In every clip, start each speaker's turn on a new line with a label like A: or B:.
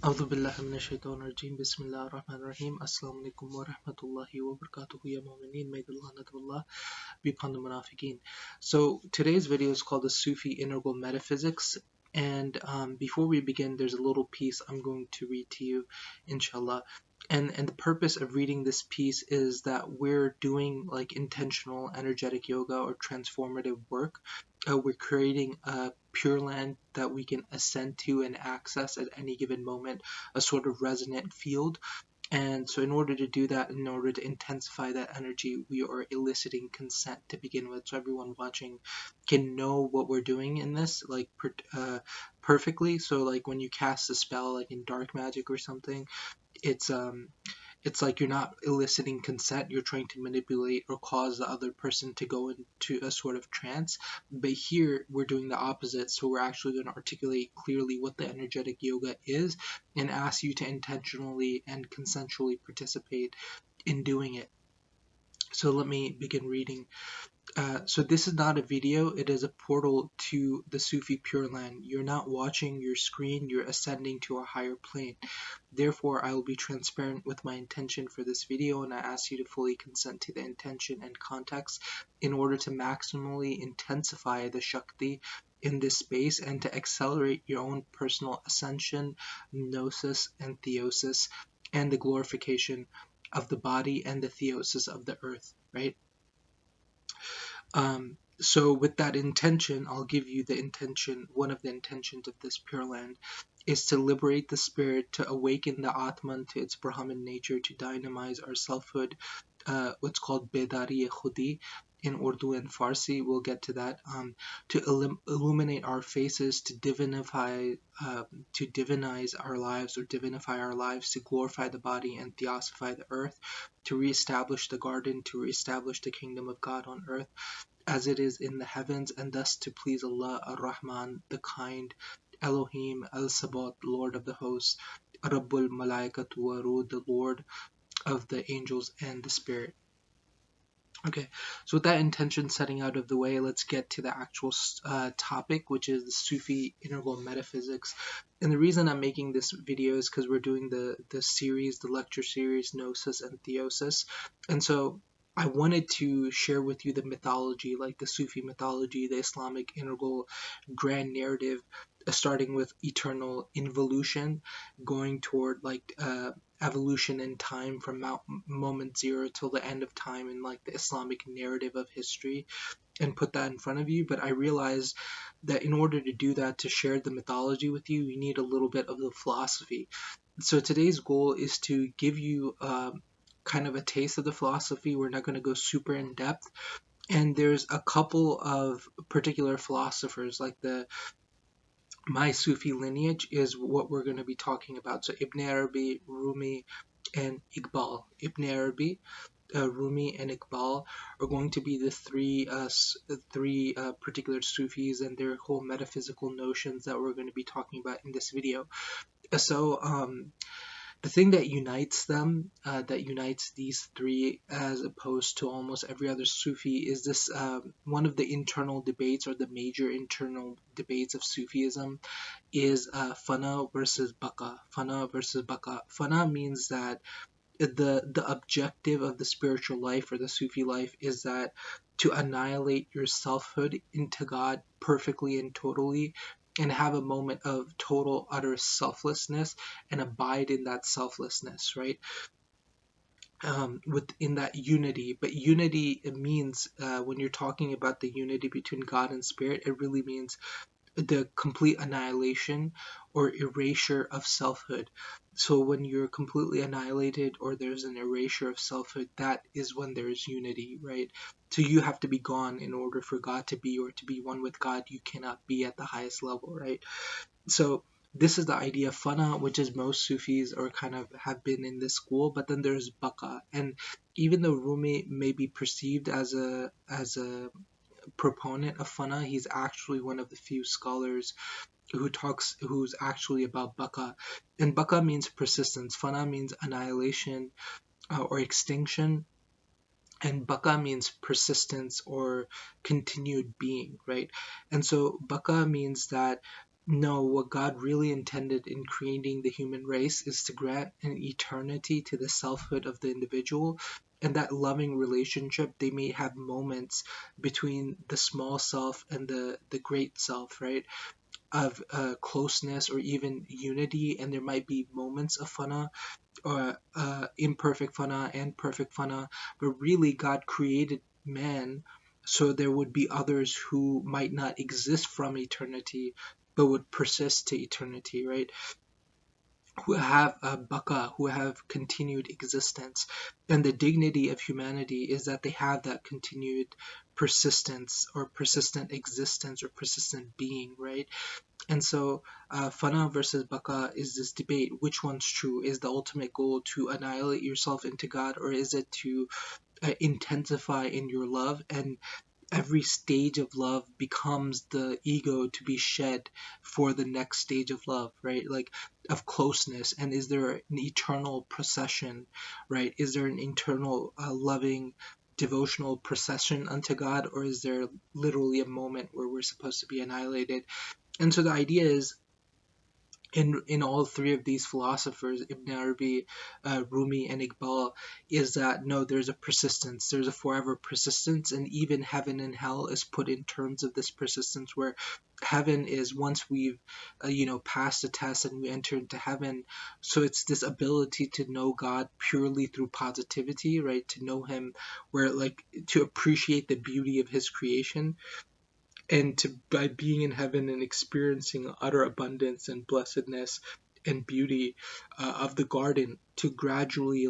A: أعوذ بالله من الشيطان الرجيم بسم الله الرحمن الرحيم Assalamu alaikum wa rahmatullahi wa barakatuhu ya mu'mineen. May the lahnat of Allah be upon the munafiqeen. So today's video is called the Sufi Integral Metaphysics, and before we begin, there's a little piece I'm going to read to you, inshallah. And the purpose of reading this piece is that we're doing like intentional energetic yoga or transformative work. We're creating a pure land that we can ascend to and access at any given moment, a sort of resonant field. And so in order to do that, in order to intensify that energy, we are eliciting consent to begin with. So everyone watching can know what we're doing in this, like perfectly. So like when you cast a spell, like in dark magic or something, it's it's like you're not eliciting consent, you're trying to manipulate or cause the other person to go into a sort of trance. But here we're doing the opposite, so we're actually going to articulate clearly what the energetic yoga is and ask you to intentionally and consensually participate in doing it. So let me begin reading. So this is not a video, it is a portal to the Sufi Pure Land. You're not watching your screen, you're ascending to a higher plane. Therefore, I will be transparent with my intention for this video, and I ask you to fully consent to the intention and context in order to maximally intensify the Shakti in this space and to accelerate your own personal ascension, Gnosis, and Theosis, and the glorification of the body and the Theosis of the earth, right? So with that intention, I'll give you the intention. One of the intentions of this Pure Land is to liberate the spirit, to awaken the Atman to its Brahman nature, to dynamize our selfhood, what's called Bedari Khudi in Urdu and Farsi. We'll get to that. To illuminate our faces, to divinize our lives, or divinify our lives, to glorify the body and theosify the earth, to reestablish the garden, to reestablish the kingdom of God on earth as it is in the heavens, and thus to please Allah Ar-Rahman, the kind, Elohim Al-Sabat, Lord of the hosts, Rabbul Malaikatu wa Ruh, the Lord of the angels and the spirit. Okay, so with that intention setting out of the way, let's get to the actual topic, which is the Sufi Integral Metaphysics. And the reason I'm making this video is because we're doing the series, the lecture series, Gnosis and Theosis. And so I wanted to share with you the mythology, like the Sufi mythology, the Islamic integral grand narrative, starting with eternal involution, going toward like evolution in time from moment zero till the end of time in like the Islamic narrative of history, and put that in front of you. But I realized that in order to do that, to share the mythology with you, you need a little bit of the philosophy. So today's goal is to give you kind of a taste of the philosophy. We're not going to go super in depth. And there's a couple of particular philosophers, like my Sufi lineage is what we're going to be talking about. So Ibn Arabi, Rumi, and Iqbal. Ibn Arabi, Rumi, and Iqbal are going to be the three particular Sufis and their whole metaphysical notions that we're going to be talking about in this video. So the thing that unites them, that unites these three as opposed to almost every other Sufi, is this one of the internal debates, or the major internal debates of Sufism, is fana versus baqa. Fana versus baqa. Fana means that the objective of the spiritual life or the Sufi life is that to annihilate your selfhood into God perfectly and totally, and have a moment of total utter selflessness and abide in that selflessness, right? Within that unity. But unity, it means when you're talking about the unity between God and spirit, it really means the complete annihilation or erasure of selfhood. So when you're completely annihilated, or there's an erasure of selfhood, that is when there's unity, right? So you have to be gone in order for God to be, or to be one with God, you cannot be at the highest level, right? So this is the idea of fana, which is most Sufis or kind of have been in this school. But then there's baqa, and even though Rumi may be perceived as a proponent of fana, he's actually one of the few scholars who's actually about baqa. And baqa means persistence, fana means annihilation or extinction, and baqa means persistence or continued being, right? And so baqa means that No, what God really intended in creating the human race is to grant an eternity to the selfhood of the individual. And that loving relationship, they may have moments between the small self and the great self, right? Of closeness or even unity. And there might be moments of fana, or imperfect fana and perfect fana. But really, God created man so there would be others who might not exist from eternity but would persist to eternity, right? Who have a baka, who have continued existence. And the dignity of humanity is that they have that continued persistence or persistent existence or persistent being, right? And so, fana versus baka is this debate. Which one's true? Is the ultimate goal to annihilate yourself into God, or is it to intensify in your love? And every stage of love becomes the ego to be shed for the next stage of love, right? Like of closeness. And is there an eternal procession, right? Is there an internal loving devotional procession unto God, or is there literally a moment where we're supposed to be annihilated? And so the idea is, in all three of these philosophers, Ibn Arabi, Rumi, and Iqbal, is that no, there's a persistence, there's a forever persistence, and even heaven and hell is put in terms of this persistence, where heaven is once we've, passed the test and we enter into heaven. So it's this ability to know God purely through positivity, right? To know Him, where like to appreciate the beauty of His creation, and to by being in heaven and experiencing utter abundance and blessedness and beauty of the garden, to gradually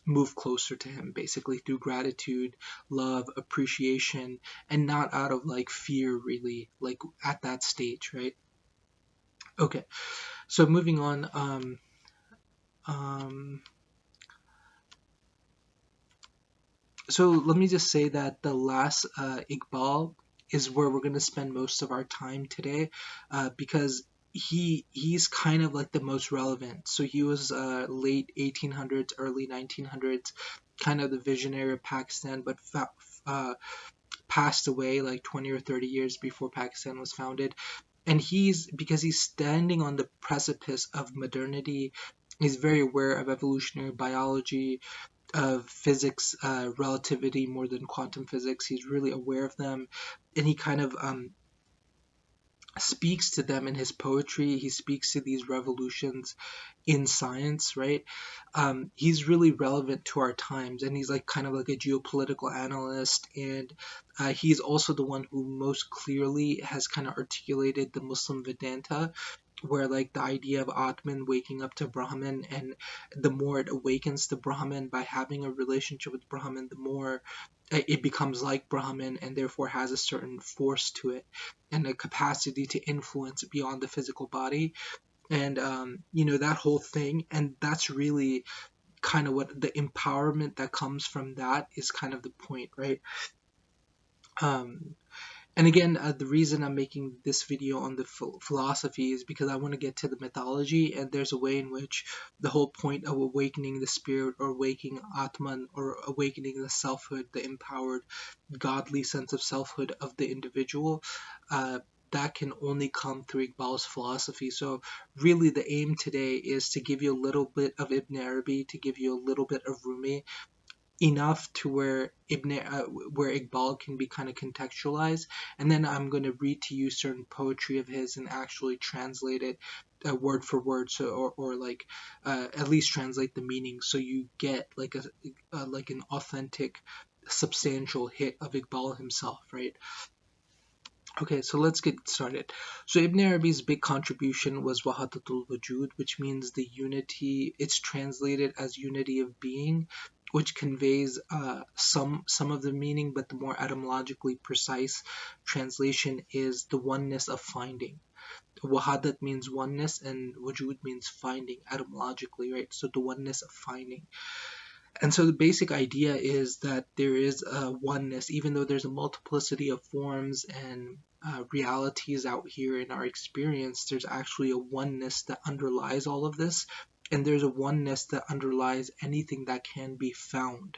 A: move closer to him, basically through gratitude, love, appreciation, and not out of like fear, really, like at that stage, right? Okay, so moving on. Um so let me just say that the last Iqbal is where we're going to spend most of our time today, because he's kind of like the most relevant. So he was late 1800s, early 1900s, kind of the visionary of Pakistan, but passed away like 20 or 30 years before Pakistan was founded. And because he's standing on the precipice of modernity, he's very aware of evolutionary biology, of physics, relativity more than quantum physics. He's really aware of them, and he kind of speaks to them in his poetry. He speaks to these revolutions in science, right? He's really relevant to our times, and he's like kind of like a geopolitical analyst, and he's also the one who most clearly has kind of articulated the Muslim Vedanta, where like the idea of Atman waking up to Brahman, and the more it awakens to Brahman by having a relationship with Brahman, the more it becomes like Brahman, and therefore has a certain force to it and a capacity to influence beyond the physical body. And that whole thing, and that's really kind of what the empowerment that comes from that is kind of the point, right? um, and again, the reason I'm making this video on the philosophy is because I want to get to the mythology, and there's a way in which the whole point of awakening the spirit, or awakening Atman, or awakening the selfhood, the empowered, godly sense of selfhood of the individual, uh, that can only come through Iqbal's philosophy. So really the aim today is to give you a little bit of Ibn Arabi, to give you a little bit of Rumi, enough to where Iqbal can be kind of contextualized, and then I'm going to read to you certain poetry of his and actually translate it word for word, so or like at least translate the meaning, so you get like like an authentic, substantial hit of Iqbal himself, right? Okay, so let's get started. So Ibn Arabi's big contribution was Wahadat-ul-Wujud, which means the unity. It's translated as unity of being, which conveys some of the meaning, but the more etymologically precise translation is the oneness of finding. Wahadat means oneness, and wujud means finding etymologically, right? So the oneness of finding. And so the basic idea is that there is a oneness, even though there's a multiplicity of forms and realities out here in our experience, there's actually a oneness that underlies all of this. And there's a oneness that underlies anything that can be found.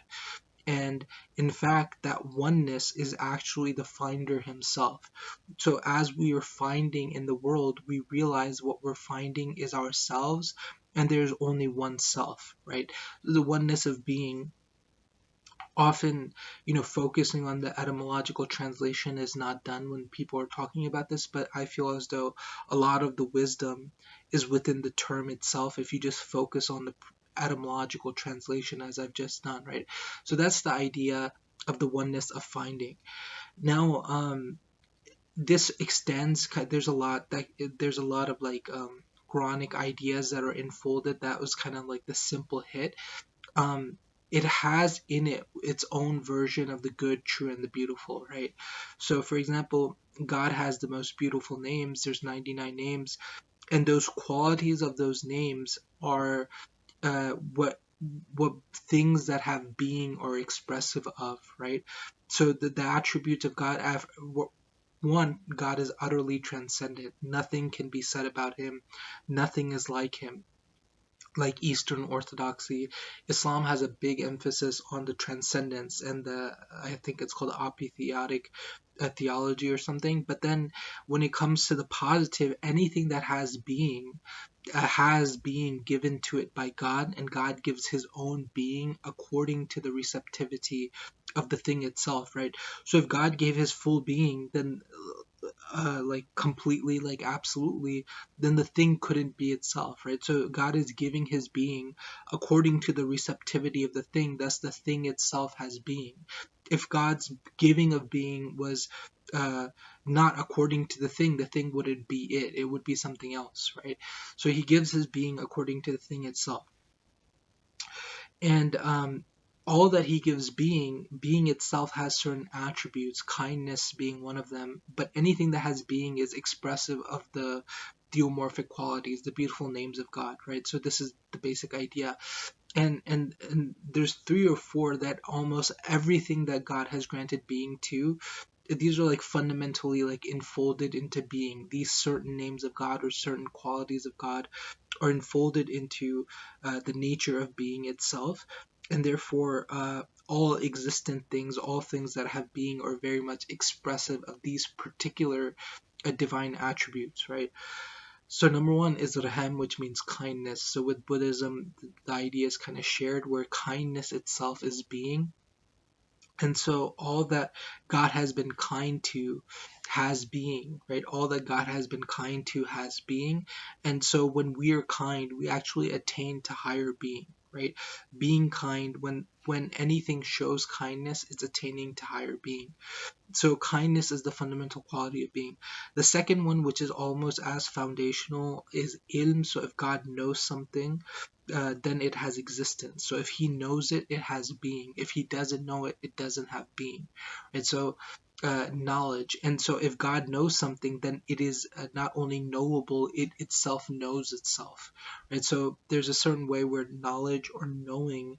A: And in fact, that oneness is actually the finder himself. So as we are finding in the world, we realize what we're finding is ourselves, and there's only one self, right? The oneness of being. Often, focusing on the etymological translation is not done when people are talking about this, but I feel as though a lot of the wisdom is within the term itself if you just focus on the etymological translation as I've just done, right? So that's the idea of the oneness of finding. Now, this extends, there's a lot of like Quranic ideas that are enfolded. That was kind of like the simple hit. um, it has in it its own version of the good, true, and the beautiful, right? So, for example, God has the most beautiful names. There's 99 names, and those qualities of those names are what things that have being are expressive of, right? So the attributes of God have. One, God is utterly transcendent. Nothing can be said about him. Nothing is like him, like Eastern Orthodoxy. Islam has a big emphasis on the transcendence and I think it's called apitheotic theology or something. But then when it comes to the positive, anything that has being given to it by God, and God gives his own being according to the receptivity of the thing itself, right? So if God gave his full being, then like completely, like absolutely, then the thing couldn't be itself, right? So God is giving his being according to the receptivity of the thing, thus the thing itself has being. If God's giving of being was uh, not according to the thing wouldn't be it. It would be something else, right? So he gives his being according to the thing itself. And all that he gives being itself has certain attributes, kindness being one of them. But anything that has being is expressive of the theomorphic qualities, the beautiful names of God, right? So this is the basic idea. And there's three or four that almost everything that God has granted being to, these are like fundamentally like enfolded into being. These certain names of God or certain qualities of God are enfolded into the nature of being itself, and therefore all existent things, all things that have being, are very much expressive of these particular divine attributes, right? So number one is Rahm, which means kindness. So with Buddhism, the idea is kind of shared, where kindness itself is being. And so all that God has been kind to has being, right? All that God has been kind to has being. And so when we are kind, we actually attain to higher being, right? Being kind, when anything shows kindness, it's attaining to higher being. So kindness is the fundamental quality of being. The second one, which is almost as foundational, is ilm. So if God knows something, then it has existence. So if he knows it, it has being. If he doesn't know it, it doesn't have being. And so knowledge. And so if God knows something, then it is not only knowable, it itself knows itself. Right? So there's a certain way where knowledge or knowing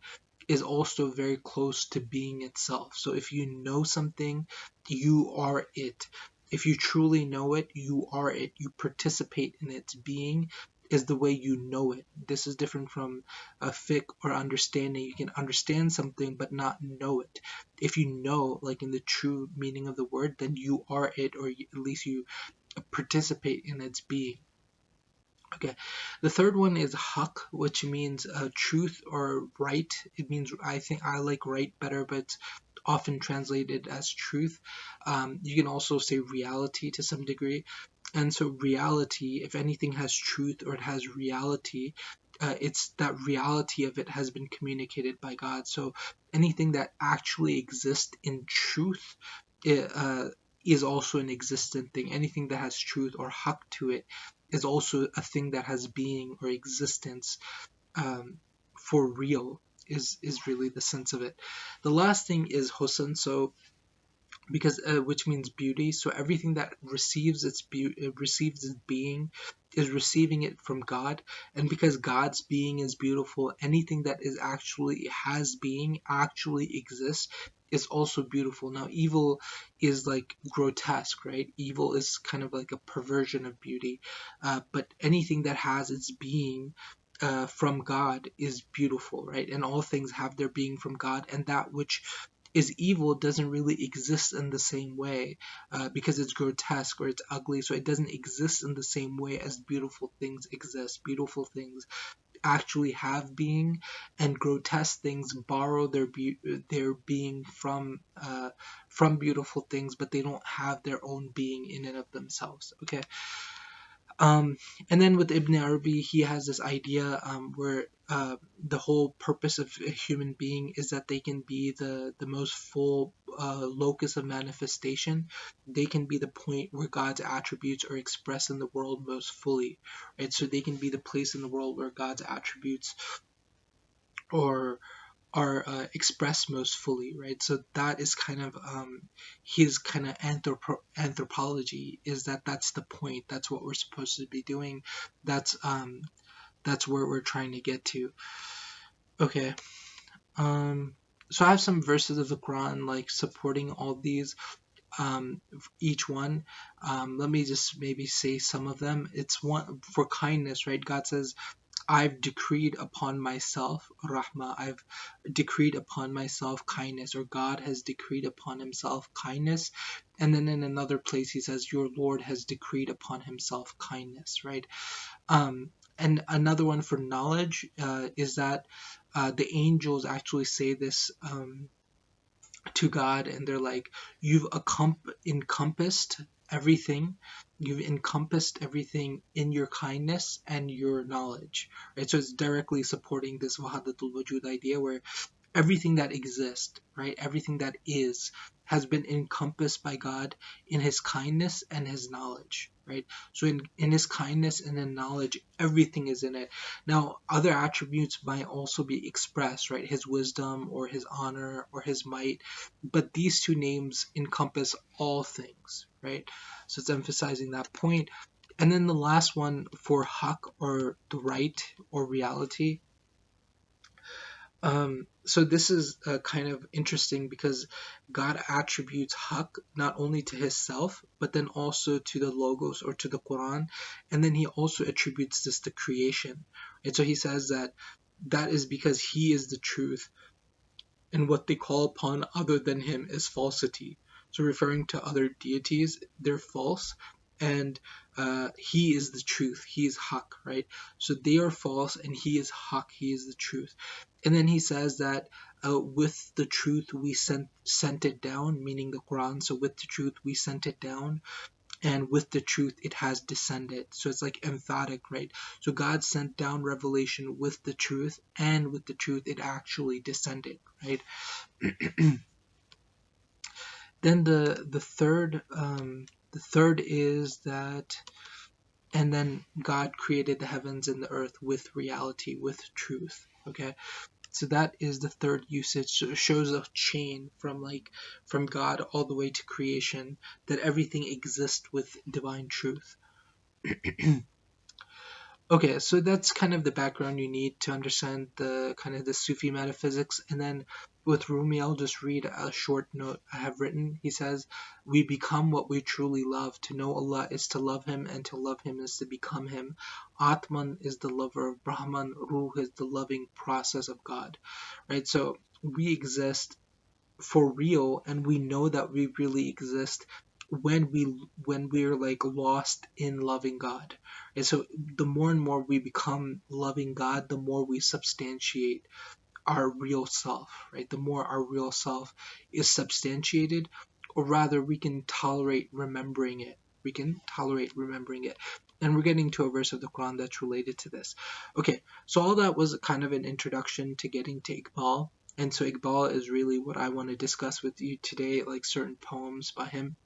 A: is also very close to being itself. So if you know something, you are it. If you truly know it, you are it. You participate in its being, is the way you know it. This is different from a fiqh or understanding. You can understand something but not know it. If you know, like in the true meaning of the word, then you are it, or at least you participate in its being. Okay, the third one is haq, which means truth or right. It means, I think I like right better, but it's often translated as truth. You can also say reality to some degree. And so reality, if anything has truth or it has reality, it's that reality of it has been communicated by God. So anything that actually exists in truth, it, is also an existent thing. Anything that has truth or haq to it is also a thing that has being or existence, for real, is really the sense of it. The last thing is husn. So because which means beauty. So everything that receives its beauty, receives its being, is receiving it from God. And because God's being is beautiful, anything that is actually has being, actually exists, is also beautiful. Now evil is like grotesque, right? Evil is kind of like a perversion of beauty, but anything that has its being from God is beautiful, right? And all things have their being from God, and that which is evil doesn't really exist in the same way, because it's grotesque or it's ugly, so it doesn't exist in the same way as beautiful things exist. Beautiful things actually have being, and grotesque things borrow their being from beautiful things, but they don't have their own being in and of themselves. Okay. Um, and then with Ibn Arabi, he has this idea where the whole purpose of a human being is that they can be the most full locus of manifestation. They can be the point where God's attributes are expressed in the world most fully, right? So they can be the place in the world where God's attributes or are expressed most fully, right? So that is kind of his kind of anthropology, is that that's the point. That's what we're supposed to be doing. That's um, that's where we're trying to get to. Okay. Um, so I have some verses of the Quran like supporting all these. Each one. Let me just maybe say some of them. It's one for kindness, right? God says, I've decreed upon myself rahmah. I've decreed upon myself kindness, or God has decreed upon himself kindness. And then in another place he says, your Lord has decreed upon himself kindness, right? And another one for knowledge is that the angels actually say this to God, and they're like, you've encompassed everything. You've encompassed everything in your kindness and your knowledge, right? So it's directly supporting this Wahadat-ul-Wujud idea, where everything that exists, right? Everything that is has been encompassed by God in his kindness and his knowledge, right? So in his kindness and in knowledge, everything is in it. Now, other attributes might also be expressed, right? His wisdom or his honor or his might, but these two names encompass all things, right? So it's emphasizing that point. And then the last one for haq, or the right or reality, so this is kind of interesting because God attributes haq not only to himself, but then also to the logos or to the Quran, and then he also attributes this to creation. And so he says that that is because he is the truth, and what they call upon other than him is falsity. So referring to other deities, they're false, and he is the truth. He is haq, right? So they are false, and he is haq. He is the truth. And then he says that with the truth we sent it down, meaning the Quran. So with the truth we sent it down, and with the truth it has descended. So it's like emphatic, right? So God sent down revelation with the truth, and with the truth it actually descended, right? Then the third is that, and then God created the heavens and the earth with reality, with truth. Okay, so that is the third usage. So it shows a chain from God all the way to creation, that everything exists with divine truth. Okay, so that's kind of the background you need to understand the kind of the Sufi metaphysics. And then with Rumi, I'll just read a short note I have written. He says, we become what we truly love. To know Allah is to love him, and to love him is to become him. Atman is the lover of Brahman. Ruh is the loving process of God. Right? So we exist for real, and we know that we really exist when we're like lost in loving God. And so the more and more we become loving God, the more we substantiate our real self, right? The more our real self is substantiated, or rather we can tolerate remembering it. We can tolerate remembering it. And we're getting to a verse of the Quran that's related to this. Okay, so all that was kind of an introduction to getting to Iqbal. And so Iqbal is really what I want to discuss with you today, like certain poems by him.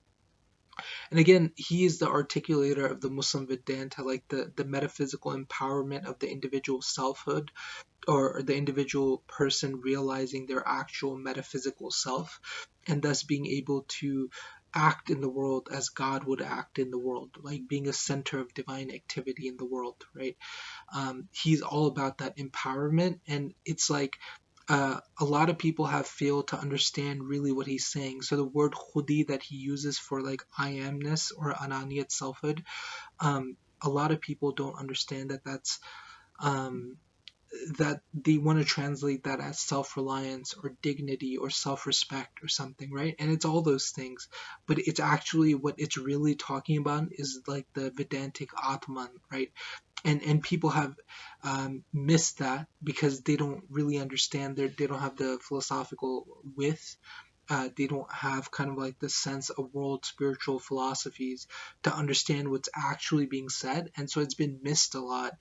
A: And again, he is the articulator of the Muslim Vedanta, like the metaphysical empowerment of the individual selfhood, or the individual person realizing their actual metaphysical self, and thus being able to act in the world as God would act in the world, like being a center of divine activity in the world, right? He's all about that empowerment, and it's like a lot of people have failed to understand really what he's saying. So the word Khudi that he uses for like I amness or ananiyat selfhood, a lot of people don't understand that that's that they want to translate that as self-reliance or dignity or self-respect or something, right? And it's all those things, but it's actually what it's really talking about is like the Vedantic Atman, right? And people have missed that because they don't really understand they don't have the philosophical width. They don't have kind of like the sense of world spiritual philosophies to understand what's actually being said, and so it's been missed a lot,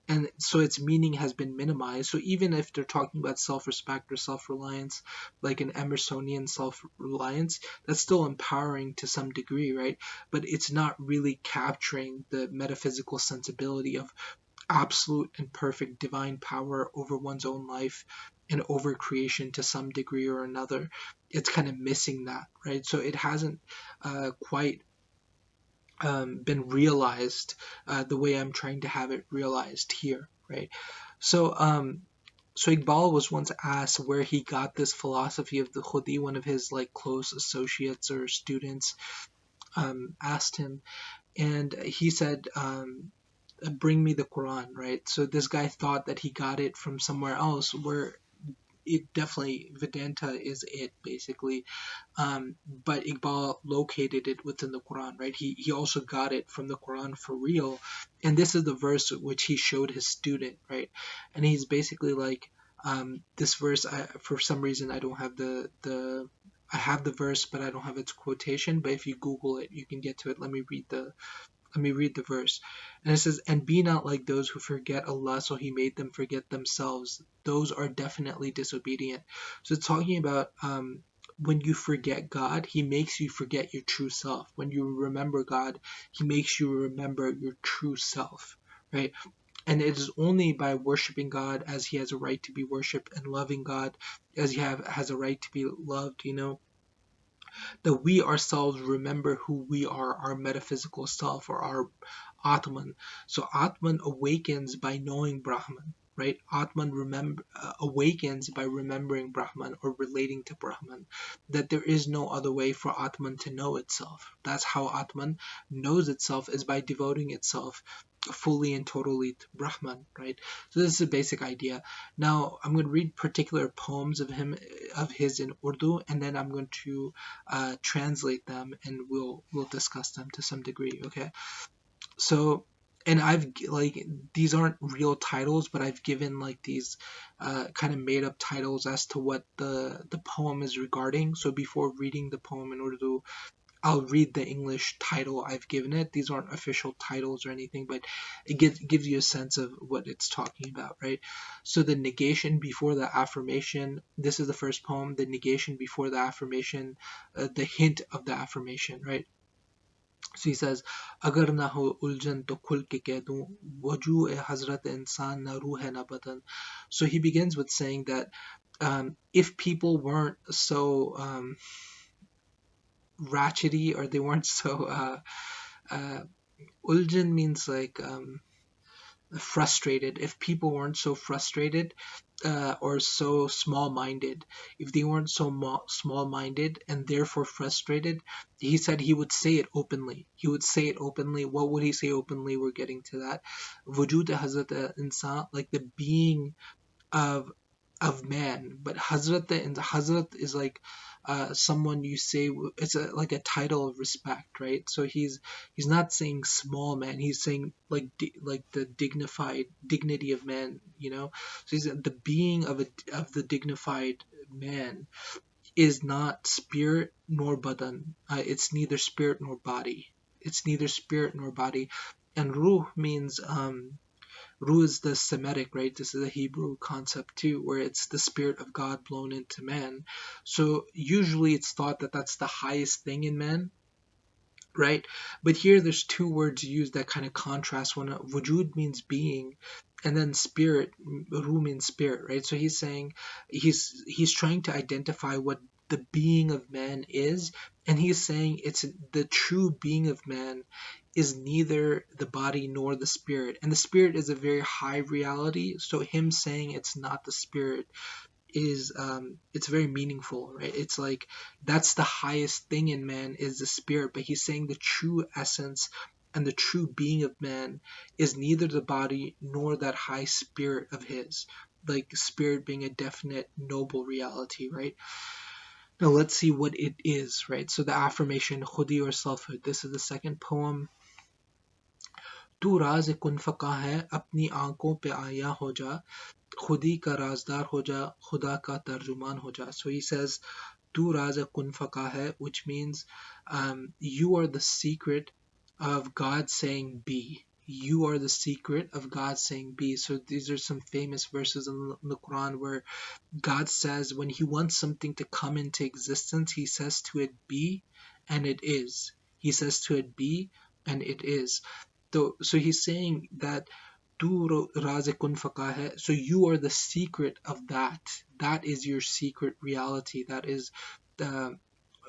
A: and so its meaning has been minimized. So even if they're talking about self-respect or self-reliance, like an Emersonian self-reliance, that's still empowering to some degree, right? But it's not really capturing the metaphysical sensibility of absolute and perfect divine power over one's own life and over creation to some degree or another. It's kind of missing that, right? So it hasn't quite been realized the way I'm trying to have it realized here, right? So, so Iqbal was once asked where he got this philosophy of the Khudi. One of his like close associates or students asked him, and he said, bring me the Quran, right? So this guy thought that he got it from somewhere else, where it definitely Vedanta is it basically, but Iqbal located it within the Quran, right? He also got it from the Quran for real, and this is the verse which he showed his student, right? And he's basically like, this verse, for some reason I don't have the I have the verse, but I don't have its quotation. But if you Google it, you can get to it. Let me read the verse. And it says, and be not like those who forget Allah, so He made them forget themselves. Those are definitely disobedient. So it's talking about when you forget God, He makes you forget your true self. When you remember God, He makes you remember your true self, right? And it is only by worshiping God as He has a right to be worshipped and loving God as has a right to be loved, that we ourselves remember who we are, our metaphysical self or our Atman. So Atman awakens by knowing Brahman, right? Atman awakens by remembering Brahman or relating to Brahman. That there is no other way for Atman to know itself. That's how Atman knows itself, is by devoting itself fully and totally to Brahman, right? So this is a basic idea. Now I'm going to read particular poems of his in Urdu, and then I'm going to translate them, and we'll discuss them to some degree. Okay, so, and I've like, these aren't real titles, but I've given like these kind of made up titles as to what the poem is regarding. So before reading the poem in Urdu, I'll read the English title I've given it. These aren't official titles or anything, but it gives you a sense of what it's talking about, right? So the negation before the affirmation, this is the first poem, the negation before the affirmation, the hint of the affirmation, right? So he says, अगर ना हो उलझन तो खुल के कह दूं वजूद हजरत इंसान ना रूह है ना बदन. So he begins with saying that if people weren't so ratchety, or they weren't so uh, uljan means like frustrated. If people weren't so frustrated or so small-minded, if they weren't so small-minded and therefore frustrated, he said he would say it openly. He would say it openly. What would he say openly? We're getting to that. Wujud hazrat insan, like the being of man. But Hazrat, and Hazrat is like someone you say, it's like a title of respect, right? So he's not saying small man, he's saying like like the dignified dignity of man, so he's the being of the dignified man is not spirit nor badan. It's neither spirit nor body. It's neither spirit nor body. And ruh means Ruh is the Semitic, right? This is a Hebrew concept too, where it's the spirit of God blown into man. So usually it's thought that that's the highest thing in man, right? But here there's two words used that kind of contrast one. Wujud means being, and then spirit, Ruh means spirit, right? So he's saying he's trying to identify what the being of man is, and he's saying it's the true being of man is neither the body nor the spirit, and the spirit is a very high reality. So him saying it's not the spirit is it's very meaningful, right? It's like that's the highest thing in man is the spirit, but he's saying the true essence and the true being of man is neither the body nor that high spirit of his, like spirit being a definite noble reality, right? Now let's see what it is, right? So the affirmation, Khudi or selfhood. This is the second poem. तू राज कुन फका है अपनी आंखों पे आया हो जा खुदी का राजदार हो जा खुदा का तर्जुमान हो जा. So he says Tu Raza Kun Fakahe, which means you are the secret of God saying be. You are the secret of God saying be. So these are some famous verses in the Quran where God says when he wants something to come into existence, he says to it be, and it is. He says to it be, and it is. So he's saying that Tu Raza Kun Fakahe, so you are the secret of that. That is your secret reality. That is the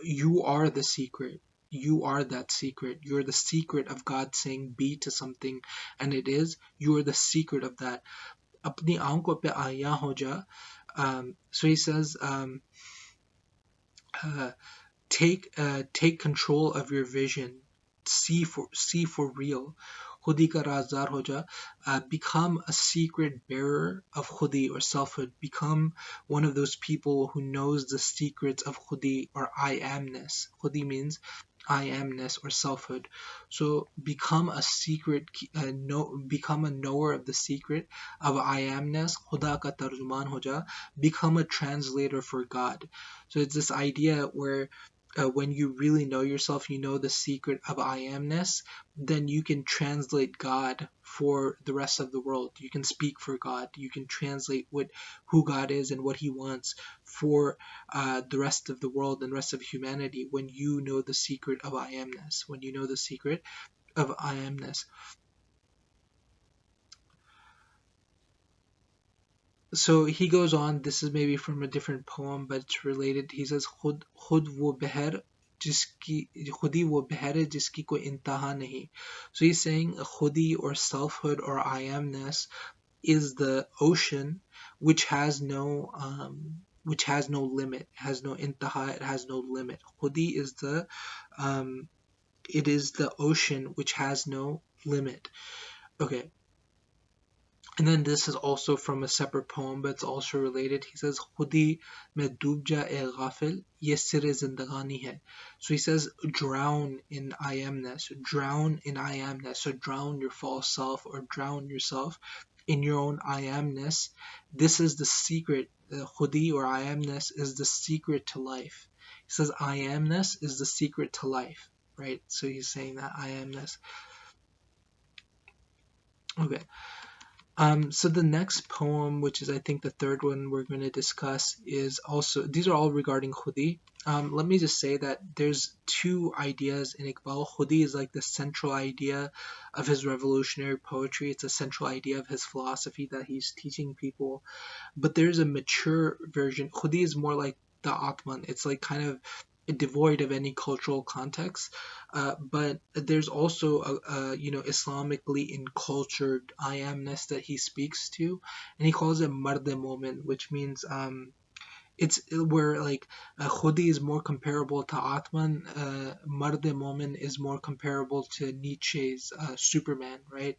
A: you are the secret. You are that secret. You're the secret of God saying be to something, and it is. You are the secret of that. Apni aankhon pe aaya ho ja. So he says, uh, take control of your vision. See for real. Khudi ka razdar ho ja. Become a secret bearer of Khudi or selfhood. Become one of those people who knows the secrets of Khudi or I amness. Khudi means I amness or selfhood. So become a secret, become a knower of the secret of I amness. Khuda ka tarjuman ho ja. Become a translator for God. So it's this idea where when you really know yourself, you know the secret of I amness, then you can translate God for the rest of the world. You can speak for God. You can translate who God is and what He wants for the rest of the world and rest of humanity when you know the secret of I amness. When you know the secret of I amness. So he goes on, this is maybe from a different poem, but it's related. He says, "Khud wo beher jiski khudi wo beher hai jiski koi intaha nahi." So he's saying khudi or selfhood or I amness is the ocean which has no limit, has no intaha, it has no limit. Khudi is um, it is the ocean which has no limit. Okay. And then this is also from a separate poem, but it's also related. He says, "Khudi mein doob ja e ghafil, ye sir zindagani hai." So he says, drown in I amness, drown in I amness. So drown your false self or drown yourself in your own I amness. This is the secret. Khudi or I amness is the secret to life. He says, I amness is the secret to life, right? So he's saying that I amness. Okay. So the next poem, which is I think the third one we're going to discuss, is also, these are all regarding Khudi. Let me just say that there's two ideas in Iqbal. Khudi is like the central idea of his revolutionary poetry. It's a central idea of his philosophy that he's teaching people. But there's a mature version. Khudi is more like the Atman. It's like kind of devoid of any cultural context. But there's also Islamically encultured I amness that he speaks to, and he calls it Marde Momin, which means it's where like Khudi is more comparable to Atman, Marde Momin is more comparable to Nietzsche's Superman, right?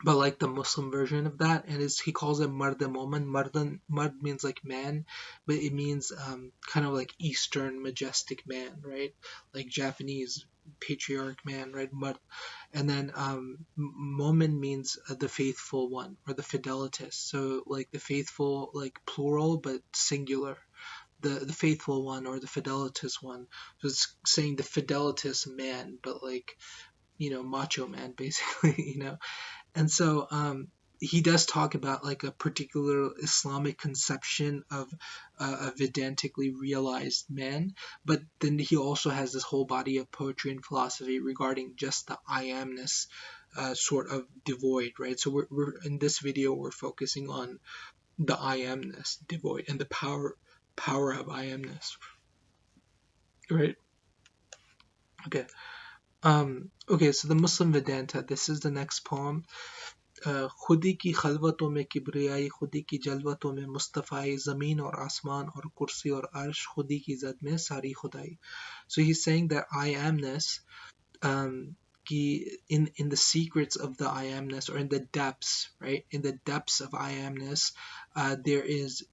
A: But like the Muslim version of that, and he calls it Mard Momin. Mard means like man, but it means kind of like Eastern majestic man, right? Like Japanese patriarch man, right? Mard. And then Momin means the faithful one or the fidelitous. So like the faithful, like plural but singular. The faithful one or the fidelitous one. So it's saying the fidelitous man, but like macho man basically, And so he does talk about like a particular Islamic conception of a Vedantically realized man, but then he also has this whole body of poetry and philosophy regarding just the I amness sort of devoid, right? So we're in this video we're focusing on the I amness devoid and the power of I amness, right? Okay. Okay, so the Muslim Vedanta, this is the next poem. खुदी की खलवतों में किब्रियाई खुदी की जलवतों में मुस्तफ़ाई ज़मीन और आसमान और कुर्सी और अर्श खुदी की ज़द में सारी खुदाई. So he's saying that I amness in the secrets of the I amness, or in the depths, right? In the depths of I amness, there is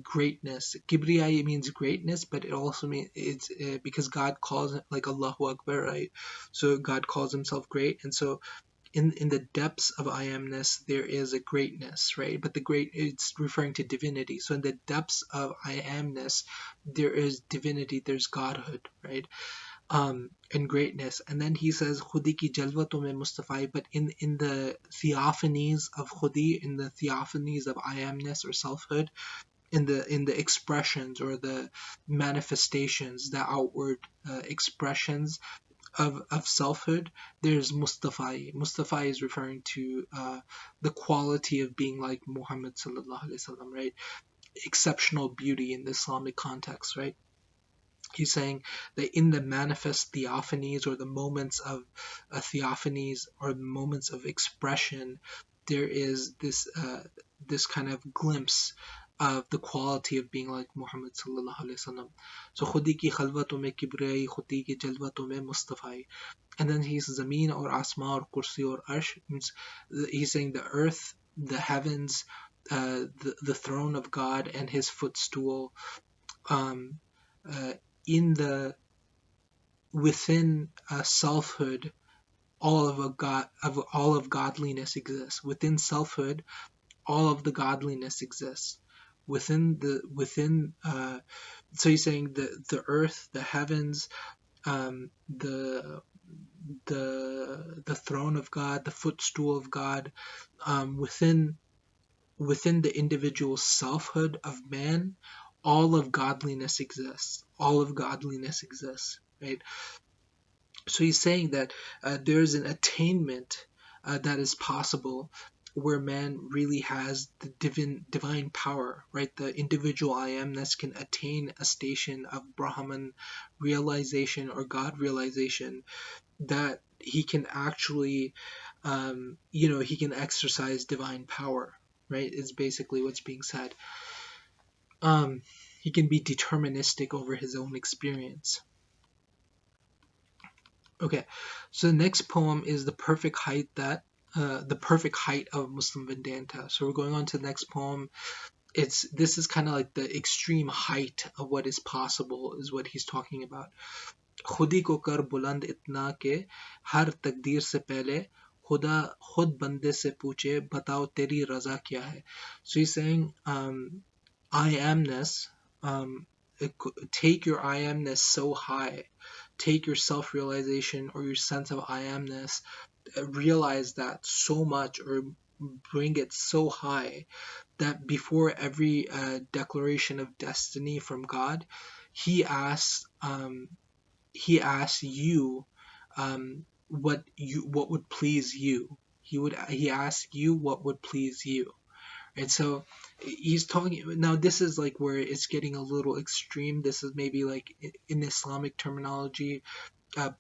A: greatness. Kibriya means greatness, but it also means it's because God calls it like Allahu Akbar, right? So God calls himself great, and so in the depths of I amness there is a greatness, right? But the great, it's referring to divinity. So in the depths of I amness there is divinity, there's godhood, right? And greatness. And then he says Khudi ki jalwaton mein Mustafai, but in the theophanies of Khudi, in the theophanies of I amness or selfhood, in the expressions or the manifestations, the outward expressions of selfhood, there's Mustafai. Mustafai is referring to the quality of being like Muhammad sallallahu alaihi wasallam, right? Exceptional beauty in the Islamic context, right? He's saying that in the manifest theophanies, or the moments of theophanies, or the moments of expression, there is this kind of glimpse of the quality of being like Muhammad sallallahu alaihi wasallam. So khudi ki khalwatun mein kibriyai, khudi ki jalwatun mein Mustafai. And then he's Zameen or Asma or Kursi or Arsh. He's saying the earth, the heavens, the throne of God and his footstool, um, uh, in the within selfhood, all of godliness exists. Within selfhood, all of the godliness exists. So he's saying the earth, the heavens, the throne of God, the footstool of God, within the individual selfhood of man, all of godliness exists. All of godliness exists, right? So he's saying that there's an attainment that is possible where man really has the divine power, right? The individual I amness can attain a station of Brahman realization or God realization, that he can actually, he can exercise divine power, right? Is basically what's being said. Um, he can be deterministic over his own experience. Okay, so the next poem is the perfect height of Muslim Vedanta. So we're going on to the next poem. This is kind of like the extreme height of what is possible, is what he's talking about. खुदी को कर बुलंद इतना के हर तकदीर से पहले खुदा खुद बंदे से पूछे बताओ तेरी रजा क्या है. So he's saying, I amness, take your I amness so high, take your self-realization or your sense of I amness, realize that so much, or bring it so high that before every declaration of destiny from God, he asks you, what would please you. He asks you what would please you. And so he's talking now. This is like where it's getting a little extreme. This is maybe like in Islamic terminology,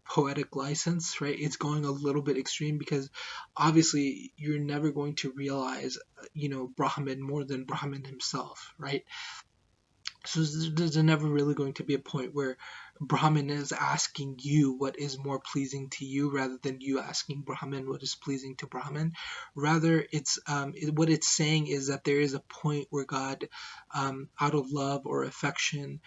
A: poetic license, right? It's going a little bit extreme because obviously you're never going to realize, Brahman more than Brahman himself, right? So there's never really going to be a point where Brahman is asking you what is more pleasing to you rather than you asking Brahman what is pleasing to Brahman. Rather, what it's saying is that there is a point where God, out of love or affection,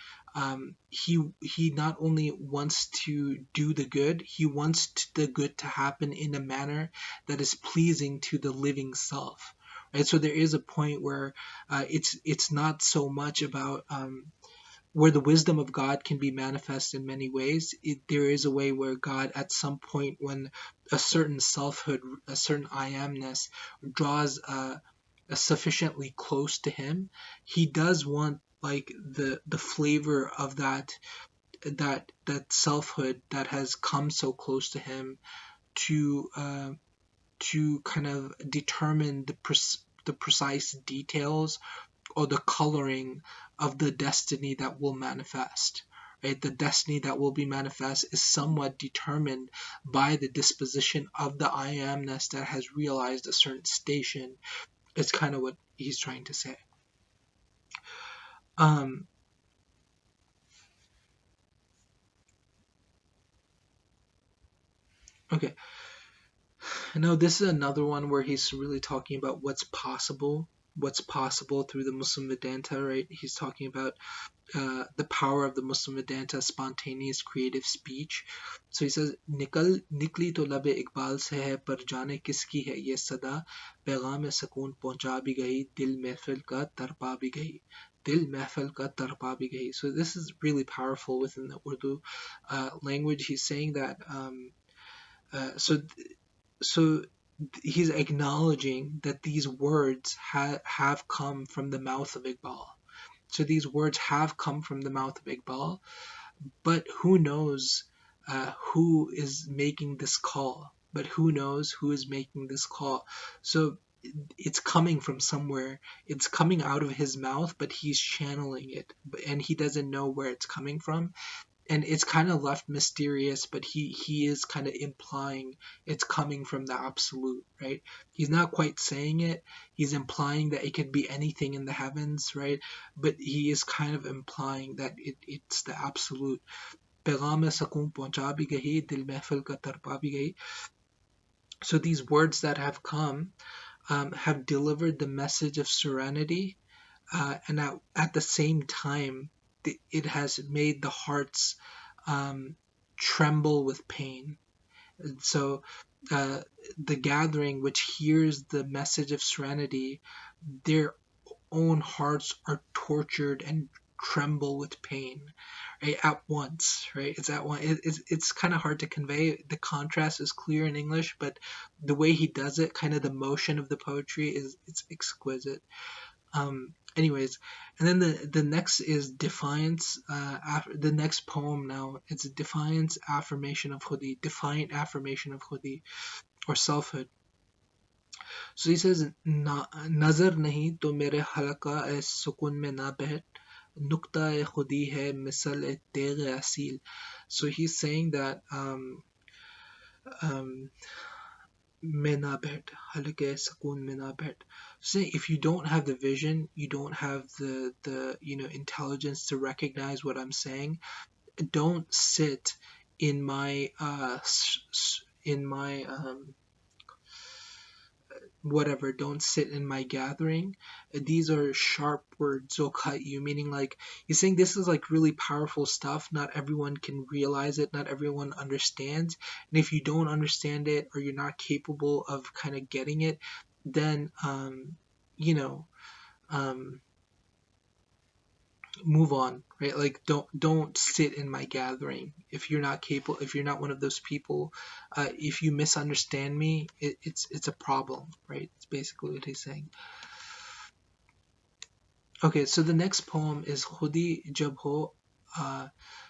A: he not only wants to do the good, he wants the good to happen in a manner that is pleasing to the living self. Right, so there is a point where it's not so much about where the wisdom of God can be manifest in many ways. There is a way where God, at some point, when a certain selfhood, a certain I amness, draws sufficiently close to Him, He does want like the flavor of that selfhood that has come so close to Him to kind of determine the precise details or the coloring of the destiny that will manifest. Right? The destiny that will be manifest is somewhat determined by the disposition of the I amness that has realized a certain station. It's kind of what he's trying to say. Okay. Now this is another one where he's really talking about what's possible through the Muslim Vedanta, right? He's talking about the power of the Muslim Vedanta, spontaneous creative speech. So he says, निकली तो लबे इकबाल से है पर जाने किसकी है ये सदा पैगाम सकून पहुंचा भी गई दिल महफिल का तरपा भी गई दिल महफिल का तरपा भी गई. So this is really powerful within the Urdu language. He's saying that so he's acknowledging that these words have come from the mouth of Iqbal. So these words have come from the mouth of Iqbal, but who knows who is making this call? But who knows who is making this call? So it's coming from somewhere. It's coming out of his mouth, but he's channeling it, and he doesn't know where it's coming from. And it's kind of left mysterious, but he is kind of implying it's coming from the absolute, right? He's not quite saying it. He's implying that it could be anything in the heavens, right? But he is kind of implying that it's the absolute. पैगाम सकून पहुंचा भी गई दिल महफिल का तरपा भी गई. So these words that have come have delivered the message of serenity, and at the same time it has made the hearts tremble with pain. And so the gathering which hears the message of serenity, their own hearts are tortured and tremble with pain, right, at once, right? It's at one. It's kind of hard to convey. The contrast is clear in English, but the way he does it, kind of the motion of the poetry it's exquisite. Anyways, and then the next is Defiance. The next poem now, it's Defiance, Affirmation of Khudi, Defiant Affirmation of Khudi, or selfhood. So he says, नजर नहीं तो मेरे हलका ए सुकून में ना बैठ नुक्ता ए खुदी है मिसल ए Tegh Aseel. So he's saying that में ना बैठ हलके सुकून में ना बैठ. Say if you don't have the vision, you don't have the intelligence to recognize what I'm saying, don't sit in my whatever, don't sit in my gathering. These are sharp words, will cut you, meaning like he's saying this is like really powerful stuff. Not everyone can realize it, not everyone understands, and if you don't understand it or you're not capable of kind of getting it, then you know move on, right? Like don't sit in my gathering if you're not capable, if you're not one of those people. If you misunderstand me, it's a problem, right? It's basically what he's saying. Okay, so the next poem is Khudi Jab Ho.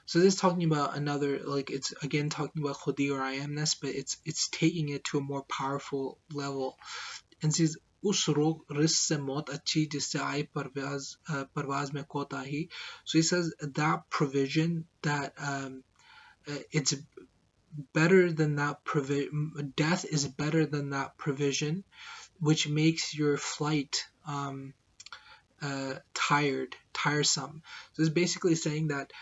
A: So this is talking about another, like it's again talking about Khudi or I amness, but it's taking it to a more powerful level. And says उस रोग रिस से मौत अच्छी जिससे आई परवाज में कोताही. So he says that provision, that it's better than that provision. Death is better than that provision, which makes your flight tiresome. So it's basically saying that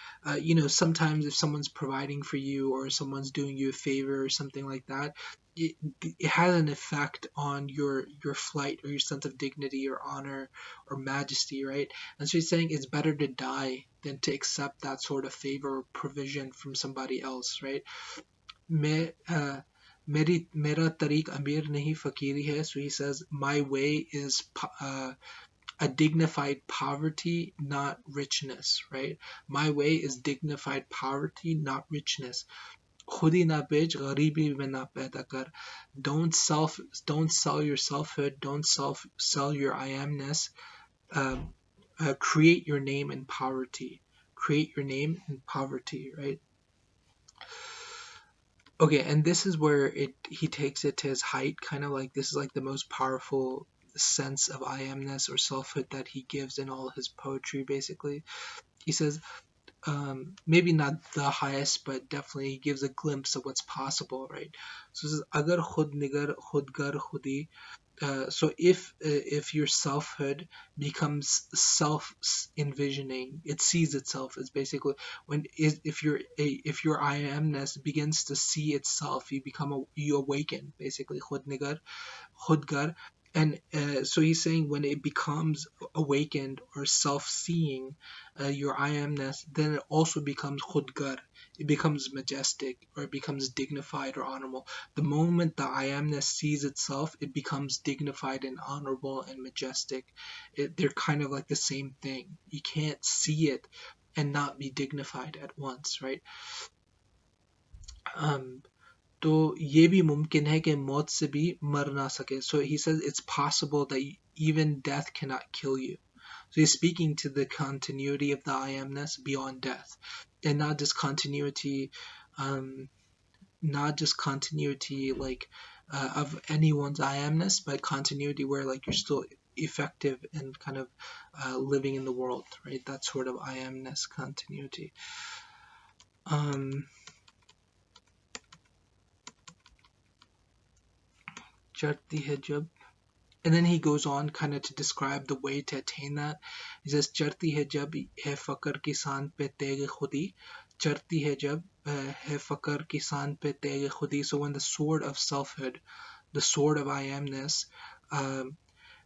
A: sometimes if someone's providing for you or someone's doing you a favor or something like that, it has an effect on your flight or your sense of dignity or honor or majesty, right? And so he's saying it's better to die than to accept that sort of favor or provision from somebody else, right? मेरा तरीक अमीर नहीं फकीरी है. So he says my way is a dignified poverty, not richness, right? My way is dignified poverty, not richness. खुदी ना बेच गरीबी में ना पैदा कर. Don't sell your selfhood, don't sell your I amness. Create your name in poverty. Create your name in poverty, right? Okay, and this is where he takes it to his height, kind of like this is like the most powerful sense of I amness or selfhood that he gives in all his poetry, basically. He says, maybe not the highest, but definitely gives a glimpse of what's possible, right? So it says, अगर खुद निगर खुद गर खुदी So if your selfhood becomes self envisioning, it sees itself as basically if your I amness begins to see itself, you awaken basically Khudgar. And so he's saying when it becomes awakened or self-seeing, your I amness, then it also becomes Khudgar. It becomes majestic or it becomes dignified or honorable. The moment the I amness sees itself, it becomes dignified and honorable and majestic. They're kind of like the same thing. You can't see it and not be dignified at once, right? Um, तो ये भी मुमकिन है कि मौत से भी मर ना सके. So he says it's possible that even death cannot kill you. So he's speaking to the continuity of the I amness beyond death, and um, not just continuity like of anyone's I amness, but continuity where like you're still effective and kind of living in the world, right? That sort of I amness continuity. Um, चढ़ती है जब. And then he goes on kind of to describe the way to attain that. He says, चढ़ती है जब है फकर की सांद पे तेग खुदी. चढ़ती है जब है फकर की सांद पे तेग खुदी. So when the sword of selfhood, the sword of I amness,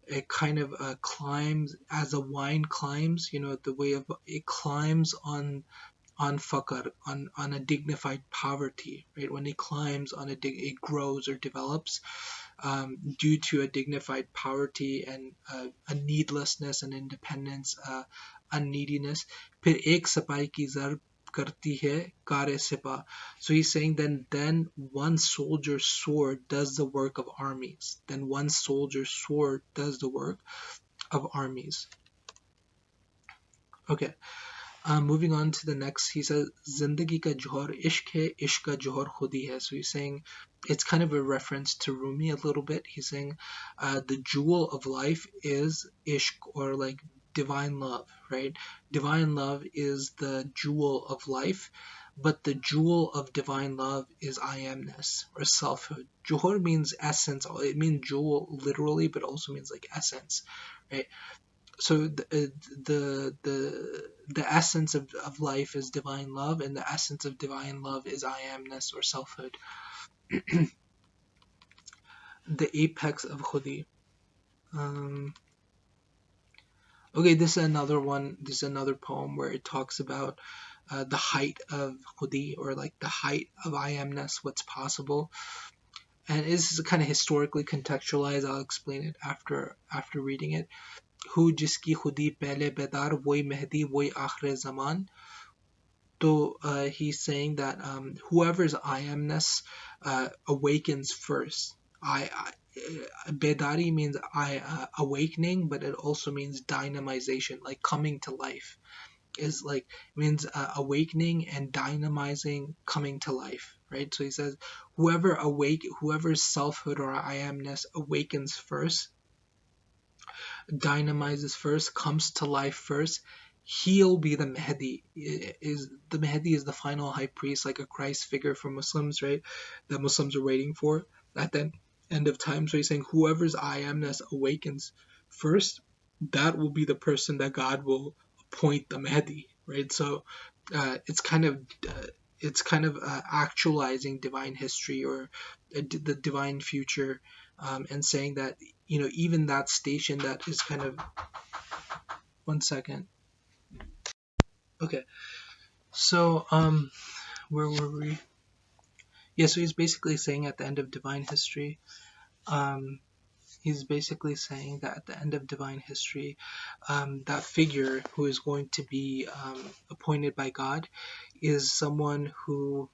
A: it kind of climbs as a wine climbs, the way of it climbs on fakar, on a dignified poverty, right? When it climbs it grows or develops due to a dignified poverty and a needlessness and independence, unneediness. फिर एक सिपाही की ज़र्ब करती है car सिपा. So he's saying then one soldier's sword does the work of armies. Then one soldier's sword does the work of armies. Okay. Moving on to the next, he says, Zindagi ka johar ishq hai, ishq ka johar khudi hai. So he's saying, it's kind of a reference to Rumi a little bit. He's saying, the jewel of life is ishq, or like divine love, right? Divine love is the jewel of life, but the jewel of divine love is I amness, or selfhood. Johor means essence. It means jewel literally, but also means like essence, right? So the essence of life is divine love, and the essence of divine love is I amness or selfhood. The apex of Khudi. Okay, this is another one. This is another poem where it talks about the height of Khudi, or like the height of I amness, what's possible. And this is kind of historically contextualized. I'll explain it after reading it. Who jiski khudi pehle bedar, wohi mehdi, wohi akhir zaman. So he's saying that whoever's I amness awakens first. Bedari means awakening, but it also means dynamization, like coming to life. Is like means awakening and dynamizing, coming to life, right? So he says whoever's selfhood or I amness awakens first, dynamizes first, comes to life first, he'll be the Mahdi. The Mahdi is the final high priest, like a Christ figure for Muslims, right? That Muslims are waiting for at the end of time. So he's saying whoever's I amness awakens first, that will be the person that God will appoint the Mahdi, right? So it's kind of actualizing divine history, or the divine future, and saying that even that station that is kind of. One second. Okay, so where were we? Yeah, so he's basically saying at the end of divine history, um, he's basically saying that at the end of divine history, that figure who is going to be appointed by God is someone who,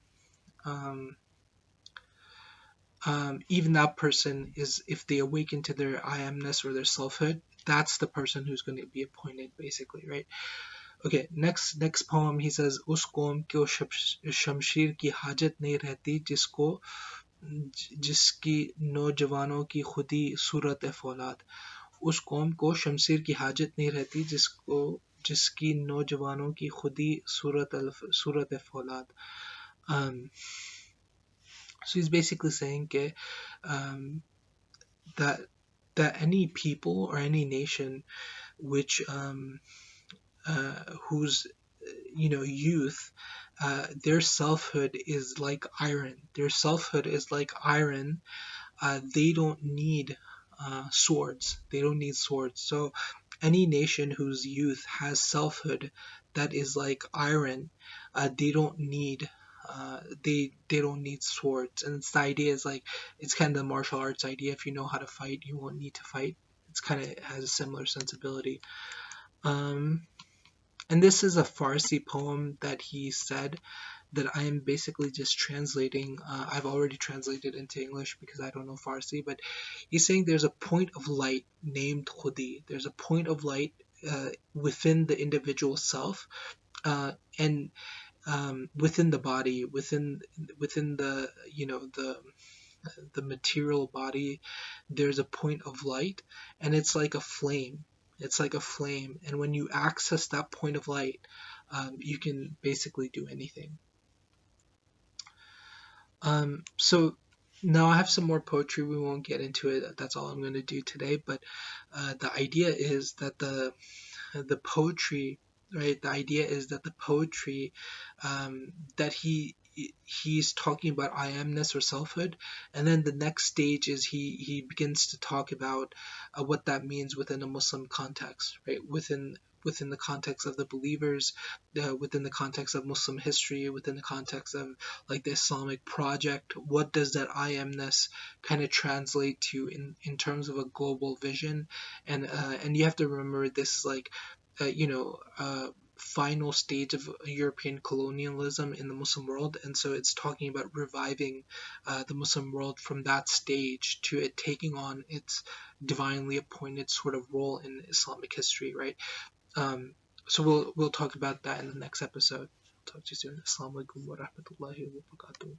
A: even that person is, if they awaken to their I amness or their selfhood, that's the person who's going to be appointed, basically, right? Okay, next poem, he says, उस कौम को शमशीर की हाजत नहीं रहती जिसकी नौजवानों की खुदी सूरत फौलाद. उस कौम को शमशीर की हाजत नहीं रहती जिसकी नौजवानों की खुदी सूरत फौलाद. So he's basically saying that that any people or any nation which whose youth, their selfhood is like iron. Their selfhood is like iron. They don't need swords. They don't need swords. So any nation whose youth has selfhood that is like iron, they don't need they don't need swords. And it's the idea is like it's kind of the martial arts idea. If you know how to fight, you won't need to fight. It's kind of has a similar sensibility. Um, and this is a Farsi poem that he said that I am basically just translating. I've already translated into English because I don't know Farsi, but he's saying there's a point of light named Khudi. There's a point of light within the individual self, and within the body, within the the material body. There's a point of light, and it's like a flame. It's like a flame, and when you access that point of light, you can basically do anything. So now I have some more poetry. We won't get into it. That's all I'm going to do today. But the idea is that the poetry, right? The idea is that the poetry that he's talking about I amness or selfhood, and then the next stage is he begins to talk about what that means within a Muslim context, right? Within the context of the believers, within the context of Muslim history, within the context of like the Islamic project. What does that I amness kind of translate to in terms of a global vision? And you have to remember this is like final stage of European colonialism in the Muslim world, and so it's talking about reviving the Muslim world from that stage to it taking on its divinely appointed sort of role in Islamic history, right? Um, so we'll talk about that in the next episode. Talk to you soon. Assalamu alaikum wa rahmatullahi wa barakatuh.